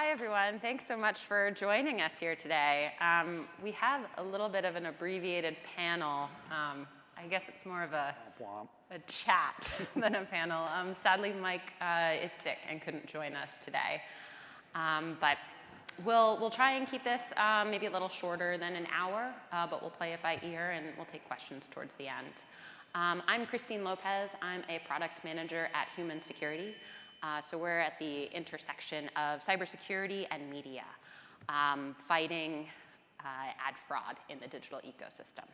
Hi, everyone. Thanks so much for joining us here today. We have a little bit of an abbreviated panel. I guess it's more of a chat than a panel. Sadly, Mike is sick and couldn't join us today. But we'll try and keep this maybe a little shorter than an hour, but we'll play it by ear and we'll take questions towards the end. I'm Christine Lopez. I'm a product manager at Human Security. So we're at the intersection of cybersecurity and media, fighting ad fraud in the digital ecosystem.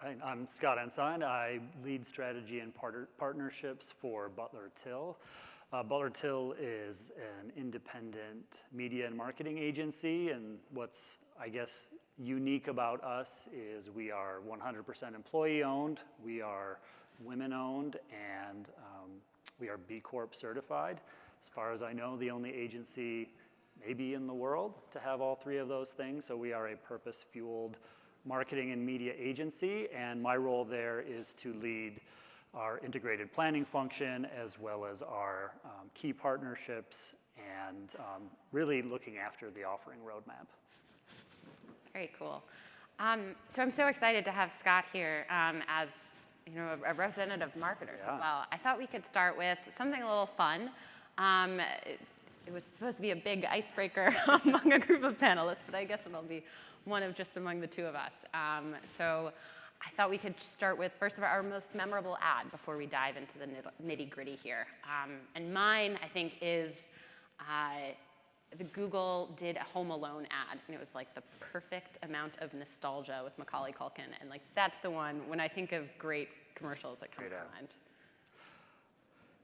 All right, I'm Scott Ensign. I lead strategy and partnerships for Butler Till. Butler Till is an independent media and marketing agency, and what's, I guess, unique about us is we are 100% employee-owned, we are women-owned, and we are B Corp certified. As far as I know, the only agency maybe in the world to have all three of those things. So we are a purpose-fueled marketing and media agency, and my role there is to lead our integrated planning function as well as our key partnerships and really looking after the offering roadmap. Very cool. So I'm so excited to have Scott here as a representative of marketers as well. I thought we could start with something a little fun. It was supposed to be a big icebreaker among a group of panelists, but I guess it'll be one of just among the two of us. So I thought we could start with, first of all, our most memorable ad before we dive into the nitty-gritty here. And mine, I think, is the Google did a Home Alone ad, and it was like the perfect amount of nostalgia with Macaulay Culkin, and like that's the one, when I think of great commercials, that comes to mind.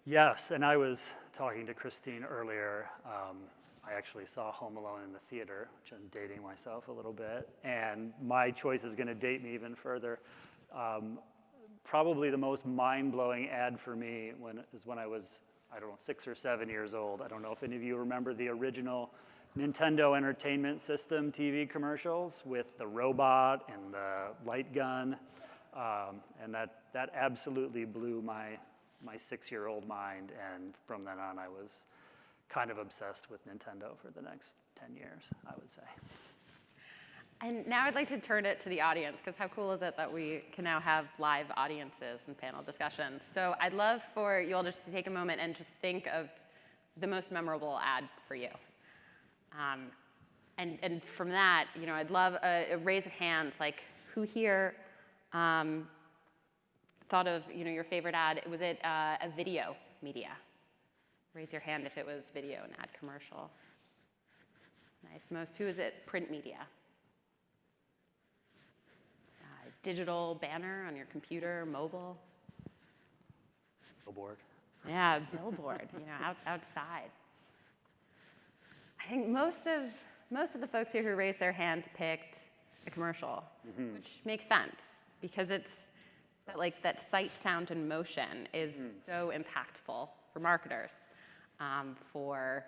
Yes, and I was talking to Christine earlier. I actually saw Home Alone in the theater, which I'm dating myself a little bit, and my choice is going to date me even further. Probably the most mind-blowing ad for me is when I was, I don't know, 6 or 7 years old. I don't know if any of you remember the original Nintendo Entertainment System TV commercials with the robot and the light gun, and that absolutely blew my 6-year-old mind, and from then on I was kind of obsessed with Nintendo for the next 10 years, I would say. And now I'd like to turn it to the audience, because how cool is it that we can now have live audiences and panel discussions. So I'd love for you all just to take a moment and just think of the most memorable ad for you. And from that, I'd love a raise of hands, like who here thought of your favorite ad? Was it a video media? Raise your hand if it was video, an ad commercial. Nice. Most, who is it? Print media. Digital banner on your computer, mobile. Billboard. Yeah, billboard. Outside. I think most of the folks here who raised their hands picked a commercial, which makes sense because it's that sight, sound, and motion is so impactful for marketers, for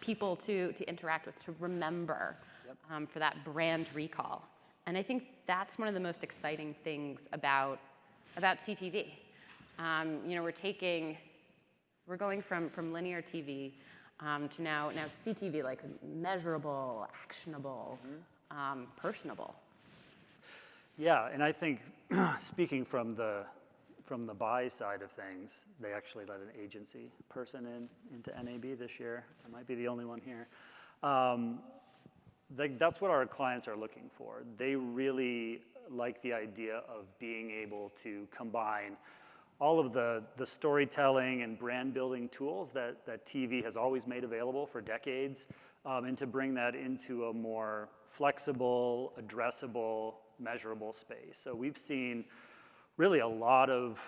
people to interact with, to remember, for that brand recall. And I think that's one of the most exciting things about CTV. We're going from linear TV to now CTV, like measurable, actionable, personable. Yeah, and I think speaking from the buy side of things, they actually let an agency person into NAB this year. I might be the only one here. That's what our clients are looking for. They really like the idea of being able to combine all of the storytelling and brand building tools that TV has always made available for decades, and to bring that into a more flexible, addressable, measurable space. So we've seen really a lot of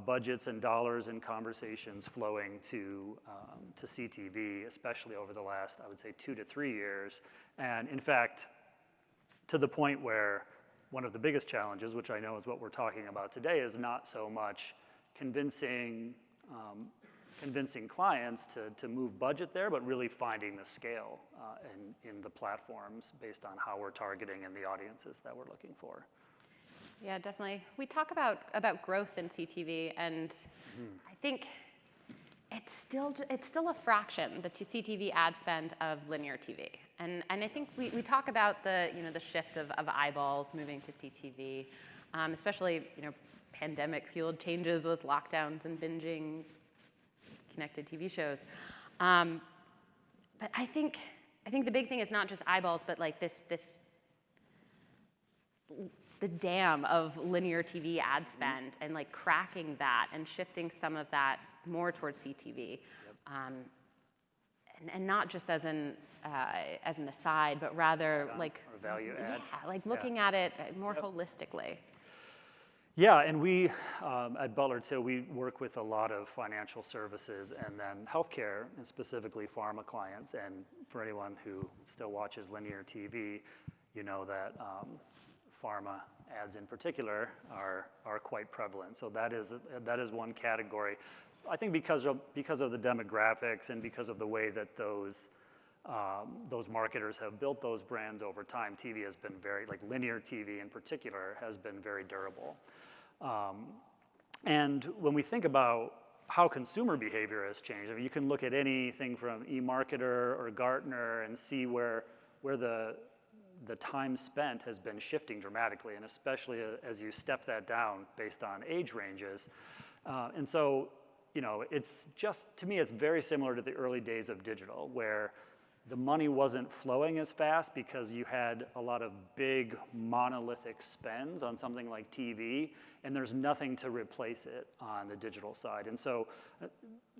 budgets and dollars and conversations flowing to CTV, especially over the last, I would say, 2 to 3 years. And in fact, to the point where one of the biggest challenges, which I know is what we're talking about today, is not so much convincing clients to move budget there, but really finding the scale in the platforms based on how we're targeting and the audiences that we're looking for. Yeah, definitely. We talk about growth in CTV, and I think it's still a fraction, the CTV ad spend of linear TV. And I think we talk about the shift of eyeballs moving to CTV, especially pandemic-fueled changes with lockdowns and binging connected TV shows. But I think the big thing is not just eyeballs, but like the dam of linear TV ad spend and like cracking that and shifting some of that more towards CTV, and not just as an aside, but rather like or value add. Yeah, like looking at it more holistically. Yeah, and we at Butler Till, we work with a lot of financial services and then healthcare, and specifically pharma clients. And for anyone who still watches linear TV, you know that pharma ads in particular are quite prevalent. So that is one category. I think because of the demographics and because of the way that those marketers have built those brands over time, TV has been like linear TV in particular, has been very durable. And when we think about how consumer behavior has changed, I mean, you can look at anything from eMarketer or Gartner and see where the time spent has been shifting dramatically, and especially as you step that down based on age ranges. And so, it's just, to me, it's very similar to the early days of digital, where the money wasn't flowing as fast because you had a lot of big monolithic spends on something like TV, and there's nothing to replace it on the digital side. And so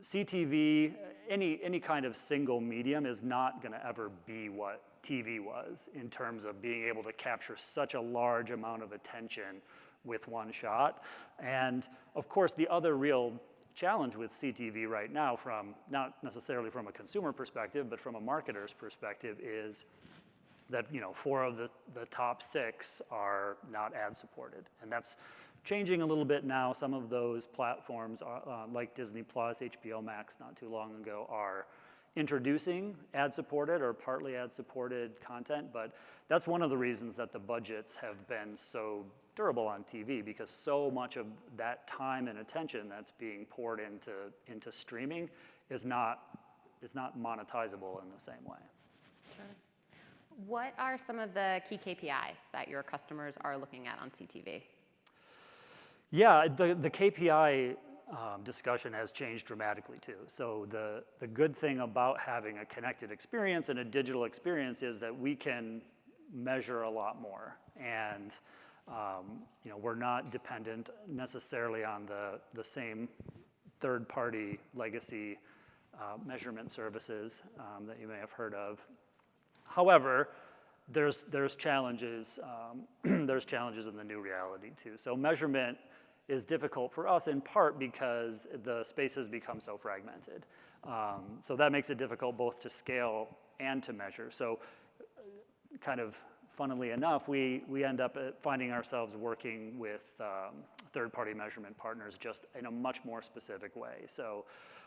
CTV, any kind of single medium is not gonna ever be what TV was in terms of being able to capture such a large amount of attention with one shot. And of course, the other real challenge with CTV right now, from not necessarily from a consumer perspective, but from a marketer's perspective, is that 4 of the top 6 are not ad supported, and that's changing a little bit now. Some of those platforms, like Disney Plus, HBO Max, not too long ago, are introducing ad-supported or partly ad-supported content, but that's one of the reasons that the budgets have been so durable on TV, because so much of that time and attention that's being poured into streaming is not monetizable in the same way. Sure. What are some of the key KPIs that your customers are looking at on CTV? Yeah, the KPI discussion has changed dramatically too. So the good thing about having a connected experience and a digital experience is that we can measure a lot more, and we're not dependent necessarily on the same third-party legacy measurement services that you may have heard of. However, there's challenges. There's challenges in the new reality too. So measurement is difficult for us in part because the space has become so fragmented. So that makes it difficult both to scale and to measure. So kind of funnily enough, we end up finding ourselves working with third-party measurement partners just in a much more specific way. So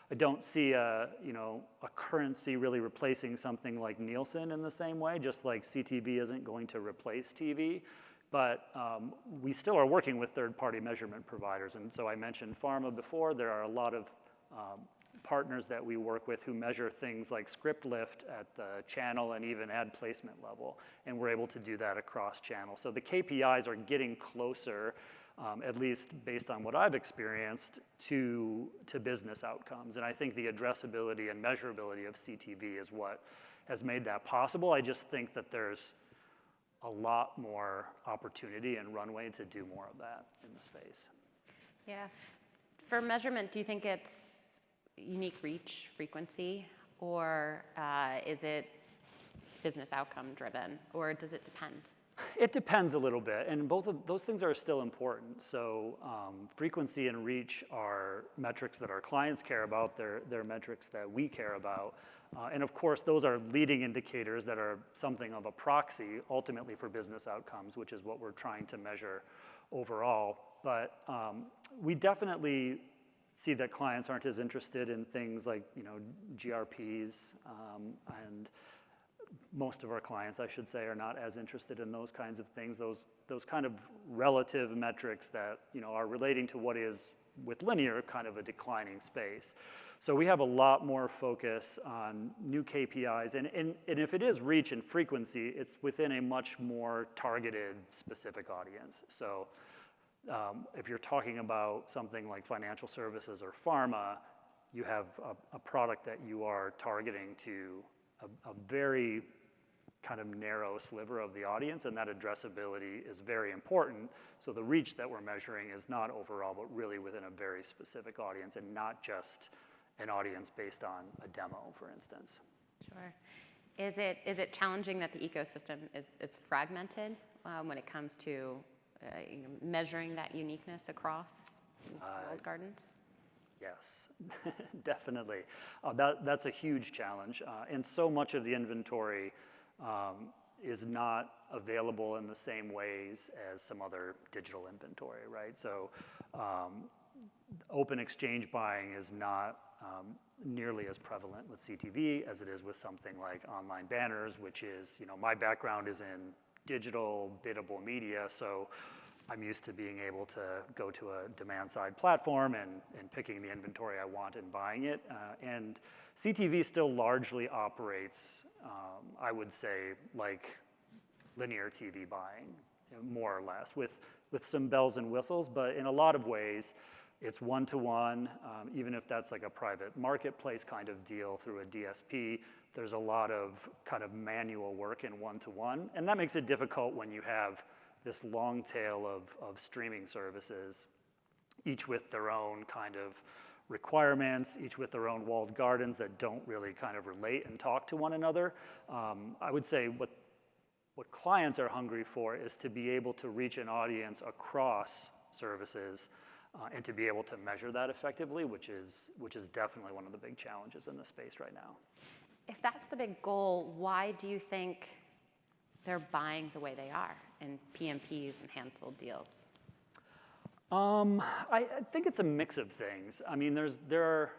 I don't see a currency really replacing something like Nielsen in the same way, just like CTV isn't going to replace TV. But we still are working with third-party measurement providers. And so I mentioned pharma before. There are a lot of partners that we work with who measure things like script lift at the channel and even ad placement level. And we're able to do that across channels. So the KPIs are getting closer, at least based on what I've experienced, to business outcomes. And I think the addressability and measurability of CTV is what has made that possible. I just think that there's a lot more opportunity and runway to do more of that in the space. Yeah. For measurement, do you think it's unique reach, frequency, or is it business outcome driven, or does it depend? It depends a little bit, and both of those things are still important. So frequency and reach are metrics that our clients care about. They're metrics that we care about. And of course, those are leading indicators that are something of a proxy ultimately for business outcomes, which is what we're trying to measure overall. But we definitely see that clients aren't as interested in things like GRPs, and most of our clients, I should say, are not as interested in those kinds of things. Those kind of relative metrics that are relating to what is with linear, kind of a declining space. So we have a lot more focus on new KPIs, and if it is reach and frequency, it's within a much more targeted, specific audience. So if you're talking about something like financial services or pharma, you have a product that you are targeting to a very kind of narrow sliver of the audience, and that addressability is very important. So the reach that we're measuring is not overall, but really within a very specific audience, and not just an audience based on a demo, for instance. Sure. Is it challenging that the ecosystem is fragmented when it comes to measuring that uniqueness across these walled gardens? Yes, definitely. That's a huge challenge. And so much of the inventory is not available in the same ways as some other digital inventory, right? So open exchange buying is not nearly as prevalent with CTV as it is with something like online banners, which is, my background is in digital biddable media, so I'm used to being able to go to a demand-side platform and picking the inventory I want and buying it. And CTV still largely operates, I would say, like linear TV buying, more or less, with some bells and whistles. But in a lot of ways, it's one-to-one. Even if that's like a private marketplace kind of deal through a DSP, there's a lot of kind of manual work in one-to-one. And that makes it difficult when you have this long tail of streaming services, each with their own kind of requirements, each with their own walled gardens that don't really kind of relate and talk to one another. I would say what clients are hungry for is to be able to reach an audience across services and to be able to measure that effectively, which is definitely one of the big challenges in the space right now. If that's the big goal, why do you think they're buying the way they are in PMPs and hand-sold deals? I think it's a mix of things. I mean, there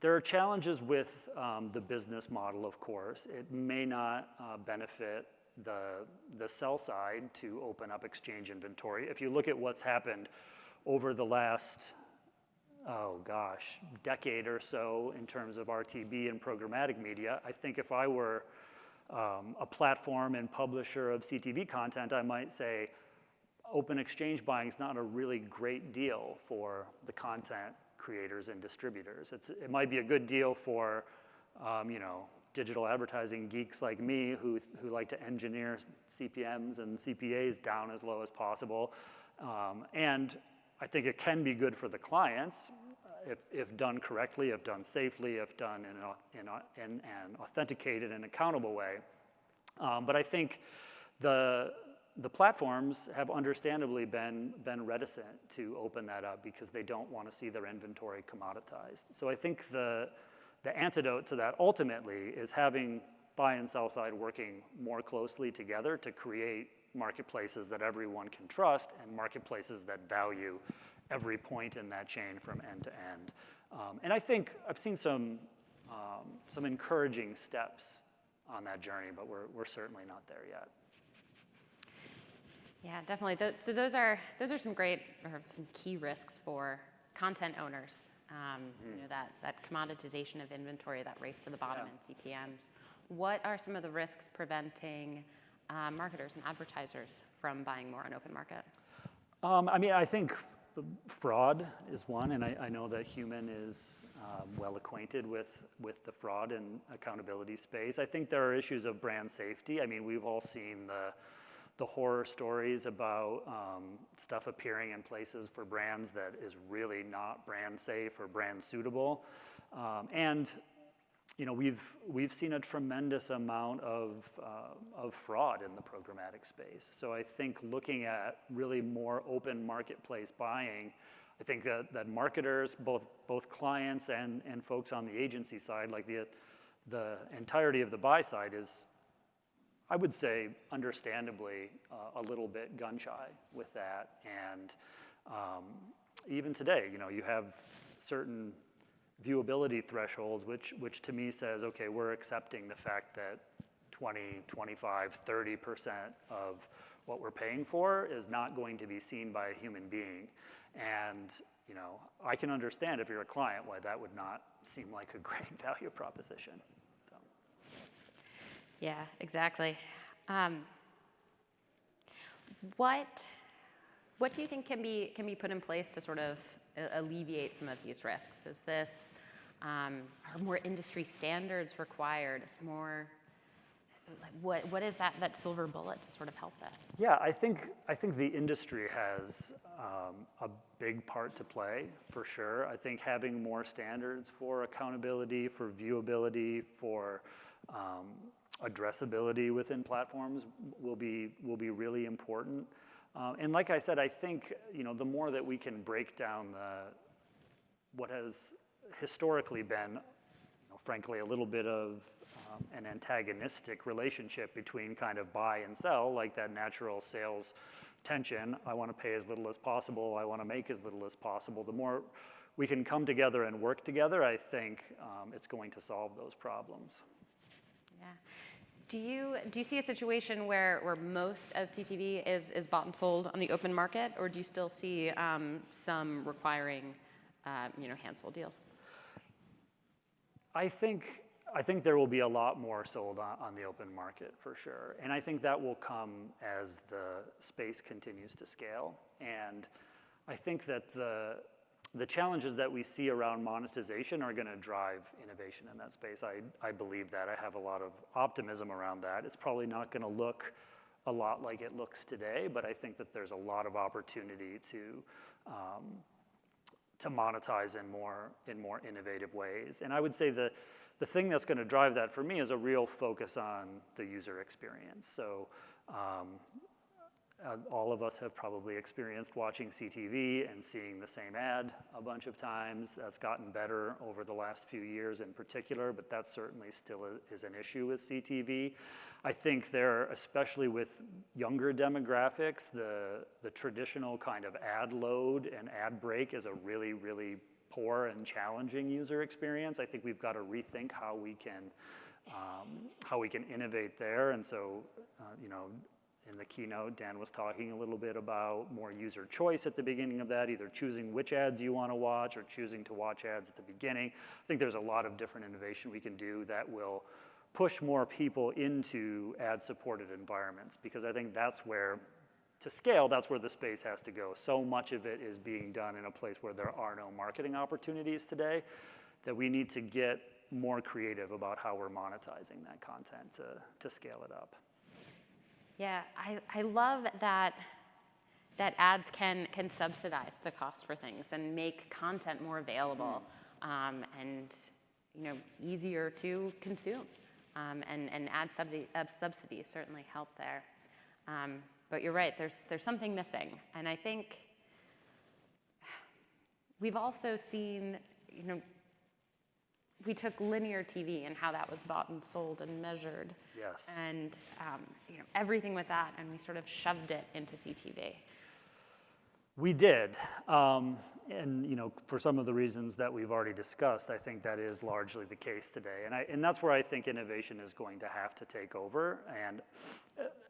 are challenges with the business model, of course. It may not benefit the sell side to open up exchange inventory. If you look at what's happened over the last, decade or so in terms of RTB and programmatic media, I think if I were a platform and publisher of CTV content, I might say open exchange buying is not a really great deal for the content creators and distributors. It might be a good deal for digital advertising geeks like me who like to engineer CPMs and CPAs down as low as possible. And I think it can be good for the clients if done correctly, if done safely, if done in an authenticated and accountable way. But I think the platforms have understandably been reticent to open that up because they don't want to see their inventory commoditized. So I think the antidote to that ultimately is having buy and sell side working more closely together to create marketplaces that everyone can trust and marketplaces that value every point in that chain from end to end. And I think I've seen some encouraging steps on that journey, but we're certainly not there yet. Yeah, definitely. So those are some great or some key risks for content owners. That commoditization of inventory, that race to the bottom in CPMs. What are some of the risks preventing marketers and advertisers from buying more on open market? I think fraud is one, and I know that Human is well acquainted with the fraud and accountability space. I think there are issues of brand safety. I mean, we've all seen the horror stories about stuff appearing in places for brands that is really not brand safe or brand suitable. And we've seen a tremendous amount of fraud in the programmatic space. So I think looking at really more open marketplace buying, I think that marketers, both clients and folks on the agency side, like the entirety of the buy side is, I would say, understandably a little bit gun shy with that. And even today, you have certain viewability thresholds, which to me says, okay, we're accepting the fact that 20, 25, 30% of what we're paying for is not going to be seen by a human being. And you know, I can understand if you're a client why that would not seem like a great value proposition. So. Yeah, exactly. What do you think can be put in place to sort of alleviate some of these risks? Is this are more industry standards required? Is more what is that silver bullet to sort of help this? Yeah, I think the industry has a big part to play for sure. I think having more standards for accountability, for viewability, for addressability within platforms will be really important. And like I said, I think, you know, the more that we can break down what has historically been, you know, frankly, a little bit of an antagonistic relationship between kind of buy and sell, like that natural sales tension. I want to pay as little as possible. I want to make as little as possible. The more we can come together and work together, I think it's going to solve those problems. Yeah. Do you see a situation where most of CTV is bought and sold on the open market, or do you still see some requiring, you know, hand-sold deals? I think there will be a lot more sold on the open market for sure, and I think that will come as the space continues to scale. And I think that the challenges that we see around monetization are going to drive innovation in that space. I believe that. I have a lot of optimism around that. It's probably not going to look a lot like it looks today, but I think that there's a lot of opportunity to monetize in more innovative ways. And I would say the thing that's going to drive that for me is a real focus on the user experience. So all of us have probably experienced watching CTV and seeing the same ad a bunch of times. That's gotten better over the last few years in particular, but that certainly still is an issue with CTV. I think there, especially with younger demographics, the traditional kind of ad load and ad break is a really, really poor and challenging user experience. I think we've got to rethink how we can innovate there. And so, you know, in the keynote, Dan was talking a little bit about more user choice at the beginning of that, either choosing which ads you want to watch or choosing to watch ads at the beginning. I think there's a lot of different innovation we can do that will push more people into ad-supported environments, because I think that's where, to scale, that's where the space has to go. So much of it is being done in a place where there are no marketing opportunities today that we need to get more creative about how we're monetizing that content to scale it up. Yeah, I love that ads can subsidize the cost for things and make content more available and, you know, easier to consume. And ad subsidies certainly help there. But you're right, there's something missing. And I think we've also seen, you know, we took linear TV and how that was bought and sold and measured. Yes. And you know, everything with that, and we sort of shoved it into CTV. We did, and you know, for some of the reasons that we've already discussed, I think that is largely the case today, and that's where I think innovation is going to have to take over. And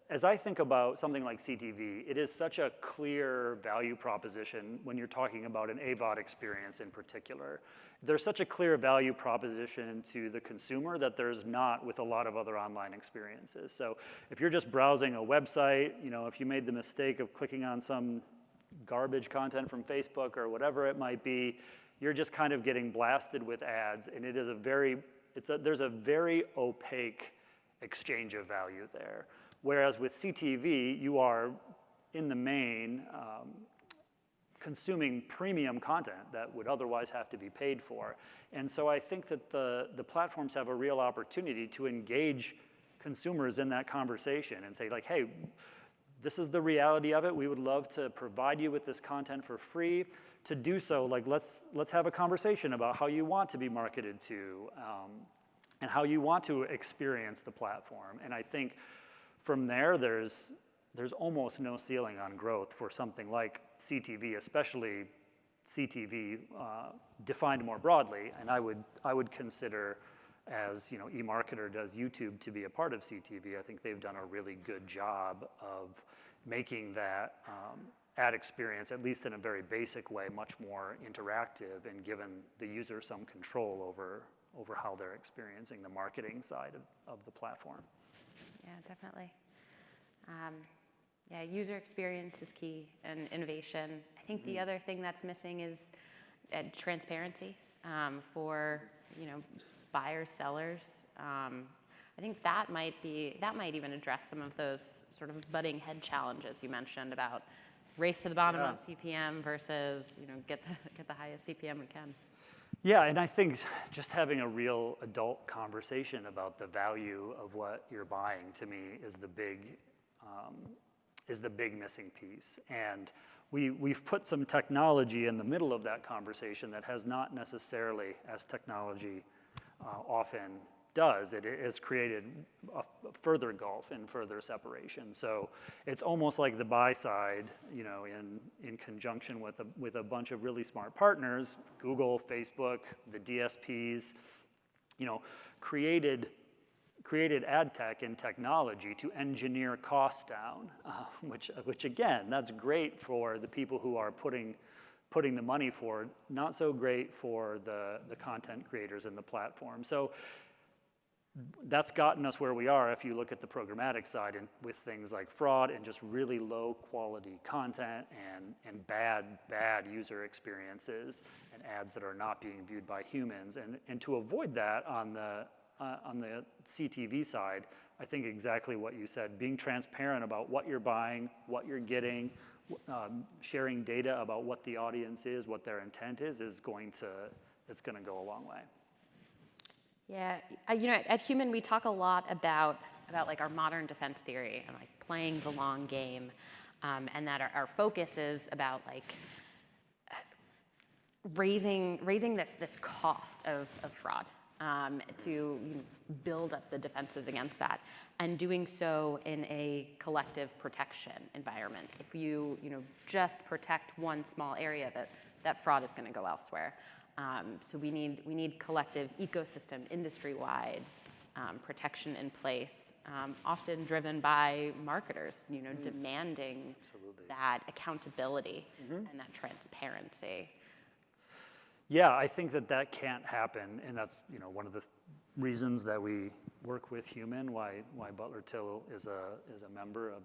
as I think about something like CTV, it is such a clear value proposition when you're talking about an AVOD experience in particular. There's such a clear value proposition to the consumer that there's not with a lot of other online experiences. So if you're just browsing a website, you know, if you made the mistake of clicking on some garbage content from Facebook or whatever it might be, you're just kind of getting blasted with ads, and it is there's a very opaque exchange of value there. Whereas with CTV, you are in the main consuming premium content that would otherwise have to be paid for. And so I think that the platforms have a real opportunity to engage consumers in that conversation and say, like, hey, this is the reality of it. We would love to provide you with this content for free. To do so, like, let's have a conversation about how you want to be marketed to and how you want to experience the platform. And I think from there, there's almost no ceiling on growth for something like CTV, especially CTV defined more broadly. And I would consider, as you know, eMarketer does YouTube to be a part of CTV. I think they've done a really good job of making that ad experience, at least in a very basic way, much more interactive and given the user some control over how they're experiencing the marketing side of the platform. Yeah, definitely. Yeah, user experience is key and innovation. I think the other thing that's missing is transparency for buyers, sellers. I think that might even address some of those sort of butting head challenges you mentioned about race to the bottom on CPM versus get the highest CPM we can. Yeah, and I think just having a real adult conversation about the value of what you're buying, to me, is the big missing piece. And we've put some technology in the middle of that conversation that has not necessarily, as technology often does, it has created a further gulf and further separation. So it's almost like the buy side, in conjunction with a bunch of really smart partners, Google, Facebook, the DSPs, created ad tech and technology to engineer costs down, which again, that's great for the people who are putting the money forward, not so great for the content creators and the platform. So that's gotten us where we are if you look at the programmatic side, and with things like fraud and just really low quality content and bad user experiences and ads that are not being viewed by humans. And to avoid that on the CTV side, I think exactly what you said, being transparent about what you're buying, what you're getting, sharing data about what the audience is, what their intent is going to go a long way. Yeah, at Human we talk a lot about like our modern defense theory and like playing the long game, and that our focus is about like raising this cost of fraud to build up the defenses against that, and doing so in a collective protection environment. If you just protect one small area, that fraud is going to go elsewhere. So we need collective ecosystem, industry-wide protection in place, often driven by marketers, demanding that accountability and that transparency. Yeah, I think that can't happen, and that's one of the reasons that we work with Human, why Butler Till is a member of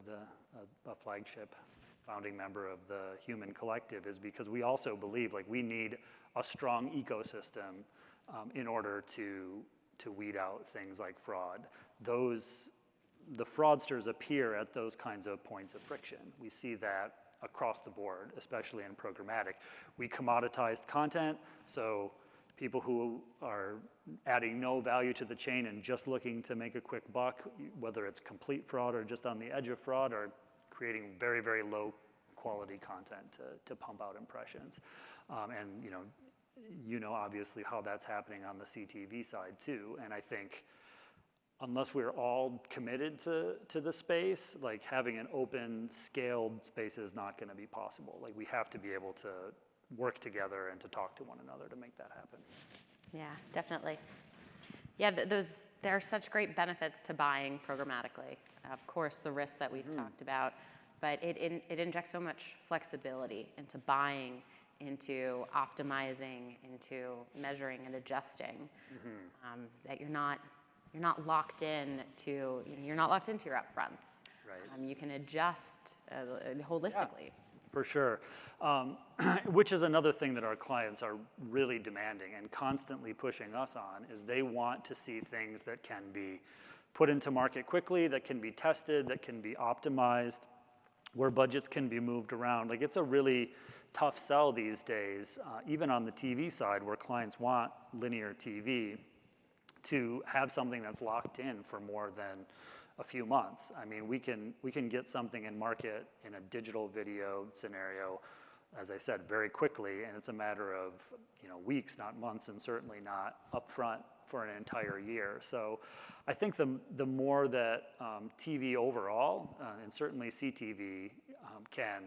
a flagship founding member of the Human Collective, is because we also believe we need a strong ecosystem in order to weed out things like fraud. The fraudsters appear at those kinds of points of friction. We see that across the board, especially in programmatic. We commoditized content, so people who are adding no value to the chain and just looking to make a quick buck, whether it's complete fraud or just on the edge of fraud, are creating very, very low quality content to pump out impressions. And obviously how that's happening on the CTV side too. And I think unless we're all committed to the space, having an open, scaled space is not going to be possible. We have to be able to work together and to talk to one another to make that happen. Yeah, definitely. Yeah, there are such great benefits to buying programmatically. Of course, the risks that we've talked about, but it injects so much flexibility into buying, into optimizing, into measuring and adjusting, that you're not locked in to you're not locked into your upfronts. Right. You can adjust holistically. Yeah, for sure, which is another thing that our clients are really demanding and constantly pushing us on, is they want to see things that can be put into market quickly, that can be tested, that can be optimized, where budgets can be moved around. It's a really tough sell these days, even on the TV side, where clients want linear TV to have something that's locked in for more than a few months. I mean, we can get something in market in a digital video scenario, as I said, very quickly, and it's a matter of weeks, not months, and certainly not upfront for an entire year. So I think the more that TV overall, and certainly CTV, can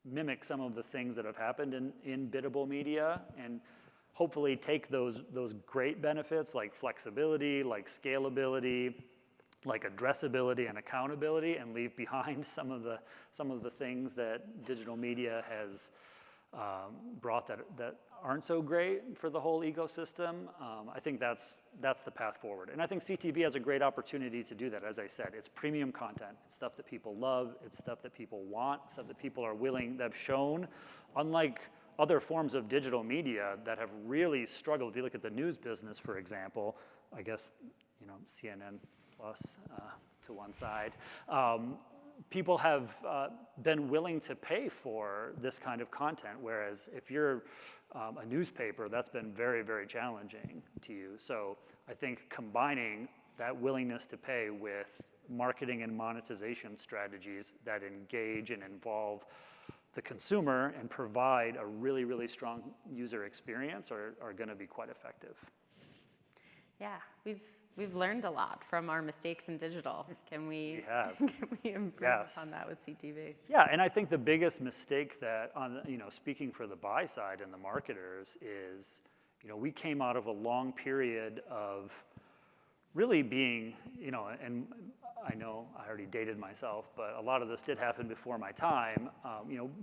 mimic some of the things that have happened in biddable media, and hopefully take those great benefits like flexibility, like scalability, like addressability and accountability, and leave behind some of the things that digital media has brought that aren't so great for the whole ecosystem. I think that's the path forward. And I think CTV has a great opportunity to do that. As I said, it's premium content. It's stuff that people love. It's stuff that people want, stuff that people are willing, that have shown, unlike other forms of digital media that have really struggled. If you look at the news business, for example, I guess, CNN plus to one side, people have been willing to pay for this kind of content, whereas if you're a newspaper, that's been very, very challenging to you. So I think combining that willingness to pay with marketing and monetization strategies that engage and involve the consumer and provide a really, really strong user experience are going to be quite effective. Yeah, we've learned a lot from our mistakes in digital. Can we improve on that with CTV? Yeah, and I think the biggest mistake that, speaking for the buy side and the marketers, is, we came out of a long period of really being, and I know I already dated myself, but a lot of this did happen before my time,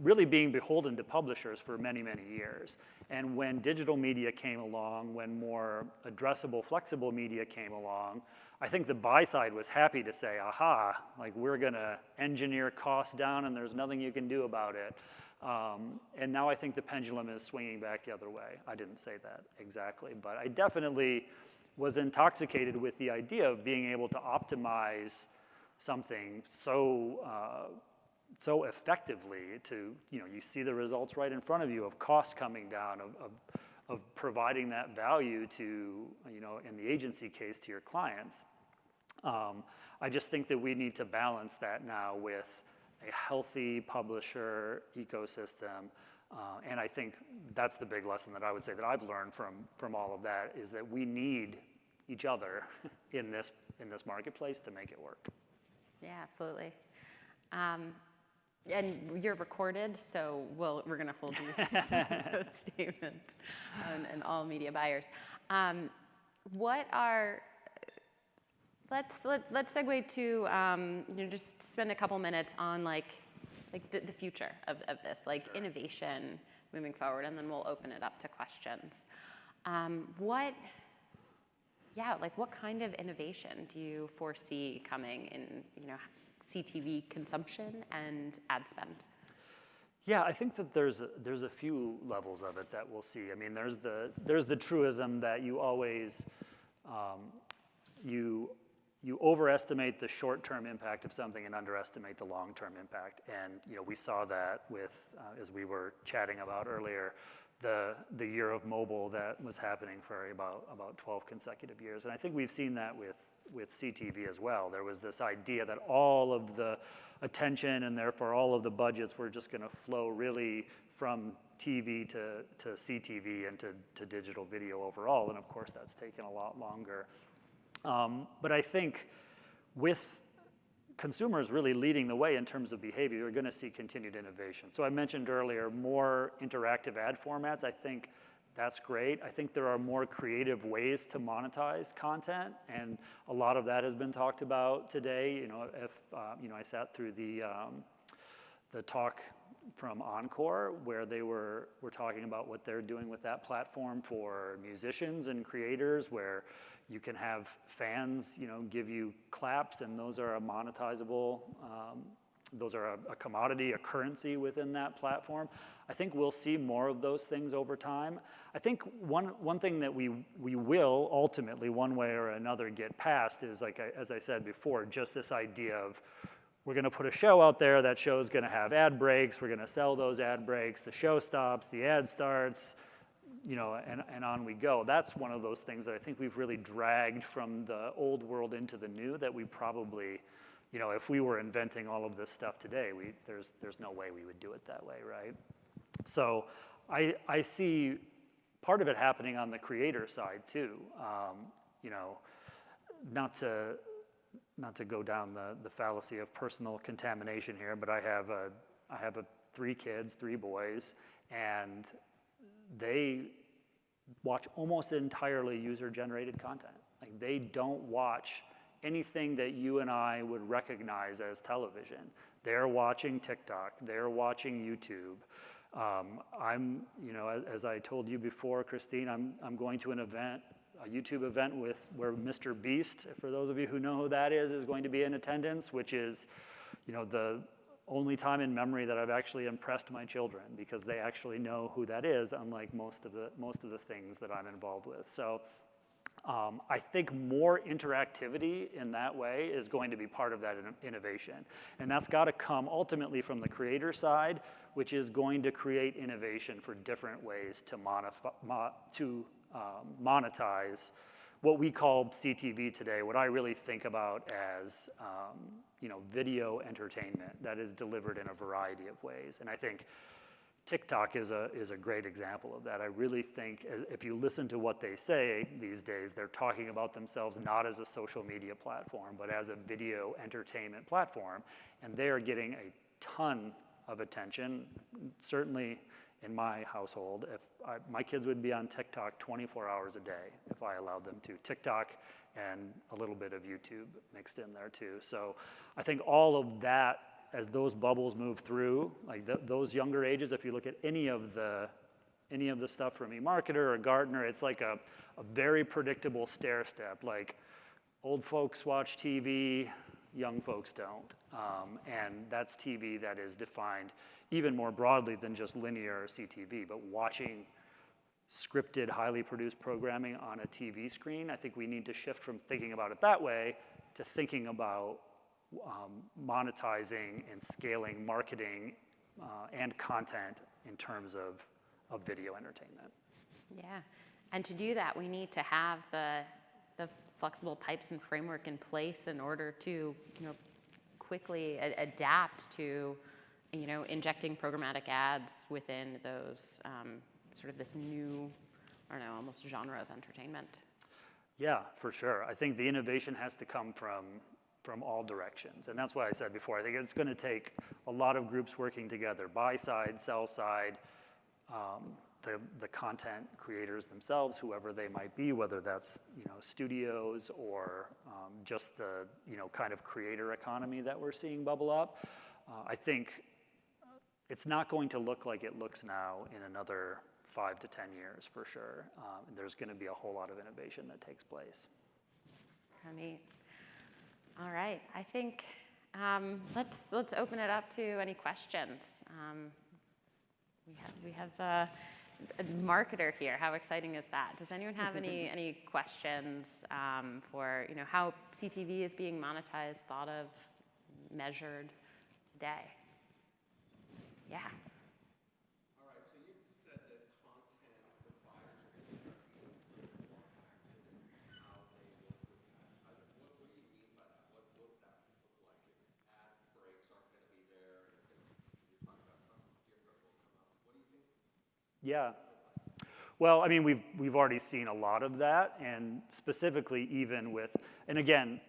really being beholden to publishers for many, many years. And when digital media came along, when more addressable, flexible media came along, I think the buy side was happy to say, aha, like we're gonna engineer costs down and there's nothing you can do about it. And now I think the pendulum is swinging back the other way. I didn't say that exactly, but I definitely was intoxicated with the idea of being able to optimize something so effectively to, you see the results right in front of you of costs coming down, of providing that value to, in the agency case, to your clients. I just think that we need to balance that now with a healthy publisher ecosystem. And I think that's the big lesson that I would say that I've learned from all of that, is that we need each other in this marketplace to make it work. Yeah, absolutely. And you're recorded, so we're going to hold you to some of those statements, and all media buyers. Let's segue to just spend a couple minutes on like the future of this, like innovation moving forward, and then we'll open it up to questions. What kind of innovation do you foresee coming in, CTV consumption and ad spend? Yeah, I think that there's a few levels of it that we'll see. I mean, there's the truism that you always you overestimate the short-term impact of something and underestimate the long-term impact. And we saw that with, as we were chatting about earlier, the year of mobile that was happening for about 12 consecutive years. And I think we've seen that with CTV as well. There was this idea that all of the attention and therefore all of the budgets were just going to flow really from TV to CTV and to digital video overall. And of course, that's taken a lot longer. But I think with consumers really leading the way in terms of behavior, you're going to see continued innovation. So I mentioned earlier, more interactive ad formats. I think that's great. I think there are more creative ways to monetize content, and a lot of that has been talked about today. I sat through the talk from Encore, where they were talking about what they're doing with that platform for musicians and creators, where you can have fans, give you claps, and those are a monetizable, those are a commodity, a currency within that platform. I think we'll see more of those things over time. I think one thing that we will ultimately, one way or another, get past is, like as I said before, just this idea of we're going to put a show out there, that show's going to have ad breaks, we're going to sell those ad breaks, the show stops, the ad starts, and on we go. That's one of those things that I think we've really dragged from the old world into the new, that we probably, if we were inventing all of this stuff today, there's no way we would do it that way, right? So I see part of it happening on the creator side too. Not to go down the fallacy of personal contamination here, but I have 3 kids, 3 boys, and they watch almost entirely user-generated content. Like, they don't watch anything that you and I would recognize as television. They're watching TikTok, they're watching YouTube. As I told you before, Christine, I'm going to an event, a YouTube event where Mr. Beast, for those of you who know who that is going to be in attendance, which is, the only time in memory that I've actually impressed my children, because they actually know who that is, unlike most of the things that I'm involved with. So I think more interactivity in that way is going to be part of that innovation. And that's got to come ultimately from the creator side, which is going to create innovation for different ways to monetize what we call CTV today, what I really think about as video entertainment that is delivered in a variety of ways. And I think TikTok is a great example of that. I really think if you listen to what they say these days, they're talking about themselves not as a social media platform, but as a video entertainment platform. And they are getting a ton of attention. Certainly in my household, my kids would be on TikTok 24 hours a day if I allowed them to. TikTok and a little bit of YouTube mixed in there too. So I think all of that, as those bubbles move through, like those younger ages, if you look at any of the stuff from eMarketer or Gartner, it's like a very predictable stair step. Like old folks watch TV, young folks don't. And that's TV that is defined even more broadly than just linear or CTV, but watching scripted, highly produced programming on a TV screen. I think we need to shift from thinking about it that way to thinking about monetizing and scaling marketing and content in terms of video entertainment. Yeah, and to do that, we need to have the flexible pipes and framework in place in order to quickly adapt to injecting programmatic ads within those sort of this new, I don't know, almost genre of entertainment. Yeah, for sure. I think the innovation has to come from all directions. And that's why I said before, I think it's going to take a lot of groups working together, buy side, sell side, the content creators themselves, whoever they might be, whether that's studios or just the kind of creator economy that we're seeing bubble up. I think it's not going to look like it looks now in another 5 to 10 years for sure. There's going to be a whole lot of innovation that takes place. How neat. All right, I think let's open it up to any questions. We have a marketer here. How exciting is that? Does anyone have any questions for how CTV is being monetized, thought of, measured today? Yeah. All right, so you said that content providers are going to be more active in how they work with advertisers. What do you mean by that? What would that look like if ad breaks aren't going to be there? You're talking about something different will come up. What do you think? Yeah. Well, I mean, we've already seen a lot of that, and specifically even with, and again,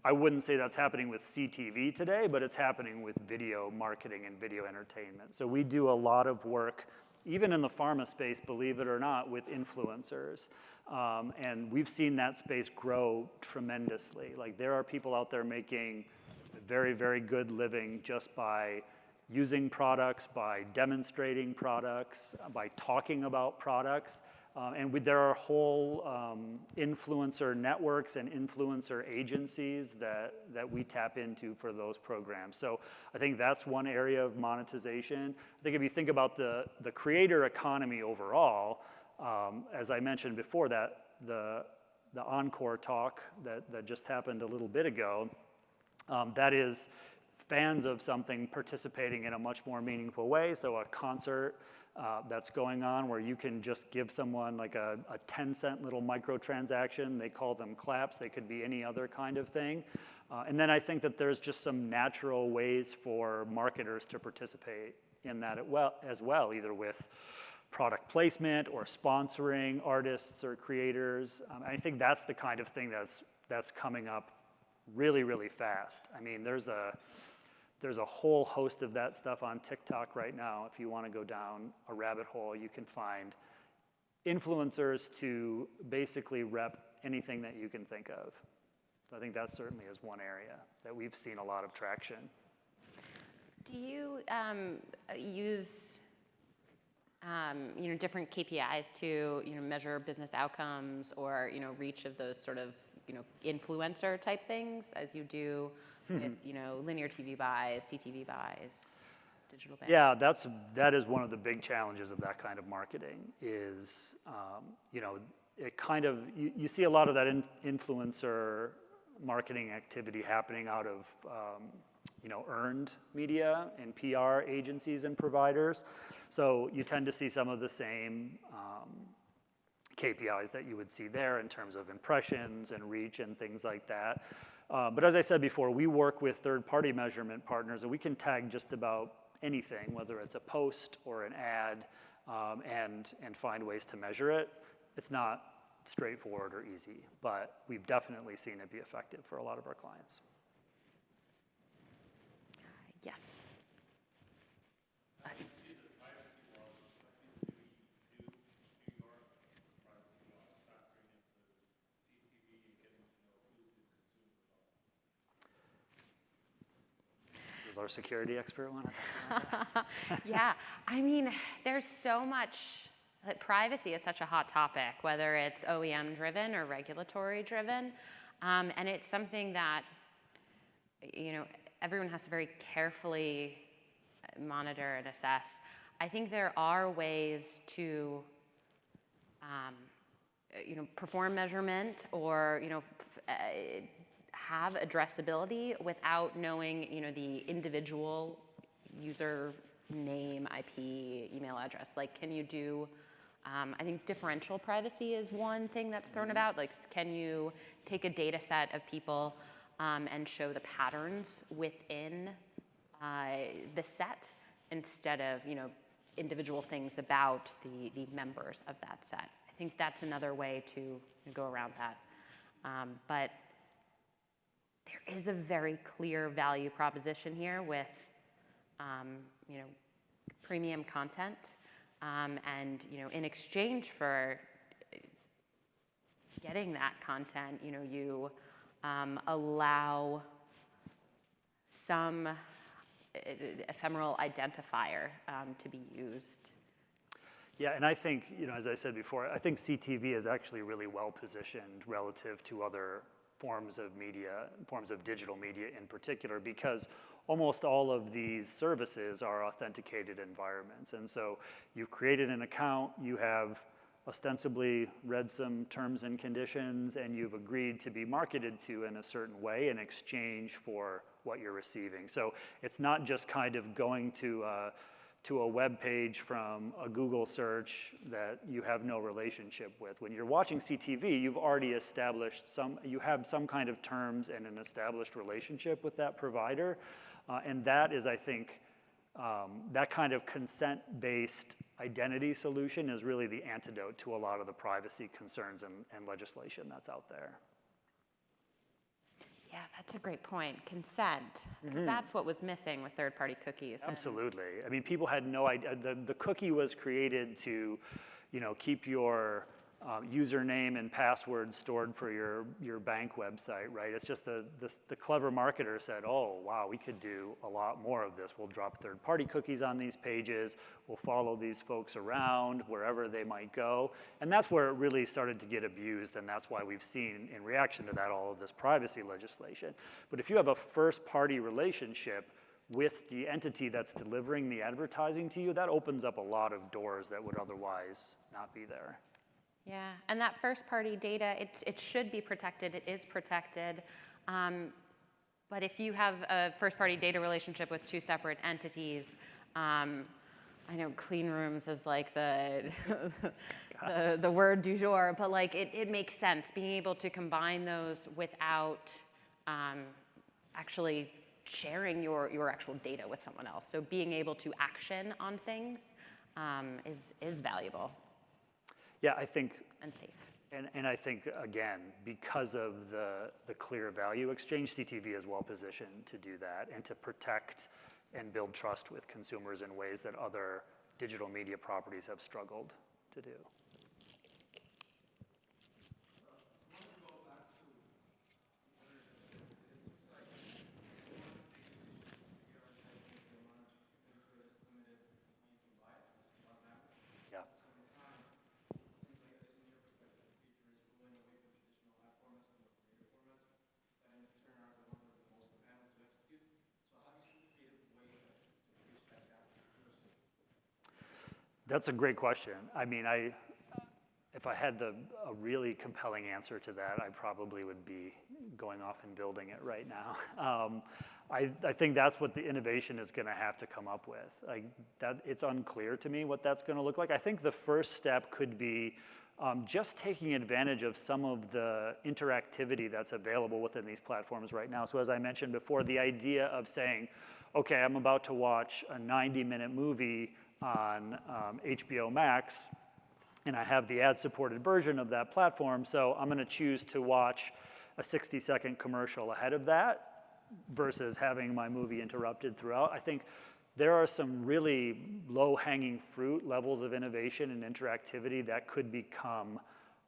I wouldn't say that's happening with CTV today, but it's happening with video marketing and video entertainment. So we do a lot of work, even in the pharma space, believe it or not, with influencers. And we've seen that space grow tremendously. Like there are people out there making a very, very good living just by using products, by demonstrating products, by talking about products. And there are whole influencer networks and influencer agencies that we tap into for those programs. So I think that's one area of monetization. I think if you think about the creator economy overall, as I mentioned before, that the Encore talk that just happened a little bit ago, that is fans of something participating in a much more meaningful way. So a concert that's going on where you can just give someone like a 10-cent little microtransaction. They call them claps. They could be any other kind of thing. And then I think that there's just some natural ways for marketers to participate in that as well, either with product placement or sponsoring artists or creators. I think that's the kind of thing that's coming up really, really fast. I mean, there's a whole host of that stuff on TikTok right now. If you want to go down a rabbit hole, you can find influencers to basically rep anything that you can think of. So I think that certainly is one area that we've seen a lot of traction. Do you use different KPIs to measure business outcomes or reach of those sort of influencer type things as you do with linear TV buys, CTV buys, digital bans? Yeah, that is one of the big challenges of that kind of marketing is it kind of you see a lot of that influencer marketing activity happening out of earned media and PR agencies and providers. So you tend to see some of the same KPIs that you would see there in terms of impressions and reach and things like that. But as I said before, we work with third-party measurement partners, and we can tag just about anything, whether it's a post or an ad, and find ways to measure it. It's not straightforward or easy, but we've definitely seen it be effective for a lot of our clients. Yes. Does our security expert want to talk about that? Yeah, I mean, there's so much, privacy is such a hot topic, whether it's OEM driven or regulatory driven. And it's something that, everyone has to very carefully monitor and assess. I think there are ways to, perform measurement or, have addressability without knowing, the individual user name, IP, email address. Like, can you do, I think differential privacy is one thing that's thrown about. Like, can you take a data set of people and show the patterns within the set instead of, individual things about the members of that set? I think that's another way to go around that. But there is a very clear value proposition here with, premium content, and in exchange for getting that content, you allow some ephemeral identifier to be used. Yeah, and I think, as I said before, I think CTV is actually really well positioned relative to other forms of media, forms of digital media in particular, because almost all of these services are authenticated environments. And so you've created an account, you have ostensibly read some terms and conditions, and you've agreed to be marketed to in a certain way in exchange for what you're receiving. So it's not just kind of going to a web page from a Google search that you have no relationship with. When you're watching CTV, you've already established you have some kind of terms and an established relationship with that provider. And that is, I think, that kind of consent-based identity solution is really the antidote to a lot of the privacy concerns and legislation that's out there. Yeah, that's a great point. Consent, because that's what was missing with third-party cookies. Absolutely. I mean, people had no idea. The cookie was created to, keep your username and password stored for your bank website, right? It's just the clever marketer said, oh, wow, we could do a lot more of this. We'll drop third-party cookies on these pages. We'll follow these folks around wherever they might go. And that's where it really started to get abused, and that's why we've seen, in reaction to that, all of this privacy legislation. But if you have a first-party relationship with the entity that's delivering the advertising to you, that opens up a lot of doors that would otherwise not be there. Yeah, and that first-party data, it should be protected. It is protected. But if you have a first-party data relationship with two separate entities, I know clean rooms is like the word du jour, but like it makes sense being able to combine those without actually sharing your actual data with someone else. So being able to action on things is valuable. Yeah, I think, and safe. And I think, again, because of the clear value exchange, CTV is well positioned to do that and to protect and build trust with consumers in ways that other digital media properties have struggled to do. I want to go back to what you're That's a great question. I mean, if I had a really compelling answer to that, I probably would be going off and building it right now. I think that's what the innovation is going to have to come up with. It's unclear to me what that's going to look like. I think the first step could be just taking advantage of some of the interactivity that's available within these platforms right now. So as I mentioned before, the idea of saying, okay, I'm about to watch a 90-minute movie on HBO Max, and I have the ad-supported version of that platform, so I'm going to choose to watch a 60-second commercial ahead of that versus having my movie interrupted throughout. I think there are some really low-hanging fruit levels of innovation and interactivity that could become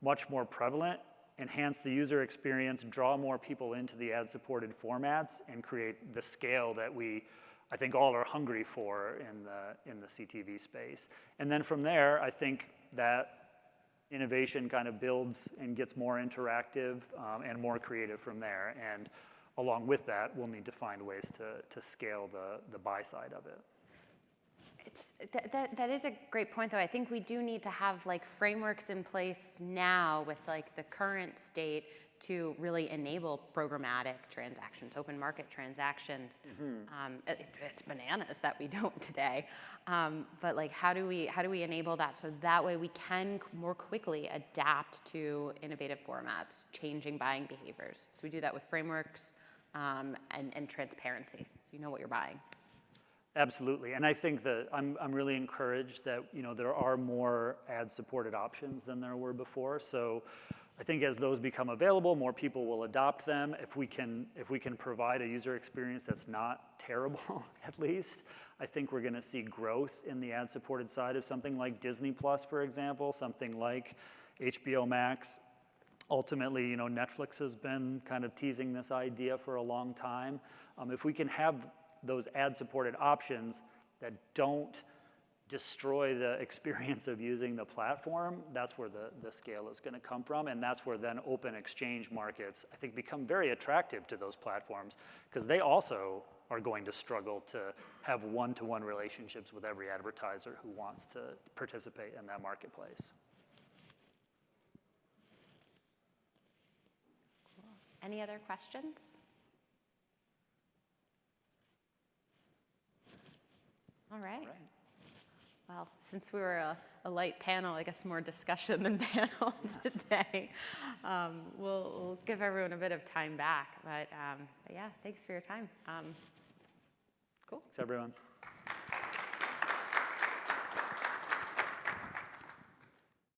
much more prevalent, enhance the user experience, draw more people into the ad-supported formats, and create the scale that I think all are hungry for in the CTV space. And then from there, I think that innovation kind of builds and gets more interactive and more creative from there. And along with that, we'll need to find ways to scale the buy side of it. That is a great point, though. I think we do need to have like frameworks in place now with like the current state to really enable programmatic transactions, open market transactions. It's bananas that we don't today. But like, how do we enable that so that way we can more quickly adapt to innovative formats, changing buying behaviors? So we do that with frameworks and transparency, so you know what you're buying. Absolutely, and I think that I'm really encouraged that there are more ad-supported options than there were before. So I think as those become available, more people will adopt them. If we can provide a user experience that's not terrible, at least, I think we're going to see growth in the ad-supported side of something like Disney Plus, for example, something like HBO Max. Ultimately, Netflix has been kind of teasing this idea for a long time. If we can have those ad-supported options that don't destroy the experience of using the platform, that's where the scale is going to come from, and that's where then open exchange markets, I think, become very attractive to those platforms, because they also are going to struggle to have one-to-one relationships with every advertiser who wants to participate in that marketplace. Any other questions? All right. Well, since we were a light panel, I guess more discussion than panel today. We'll give everyone a bit of time back. But yeah, thanks for your time. Cool. Thanks, everyone.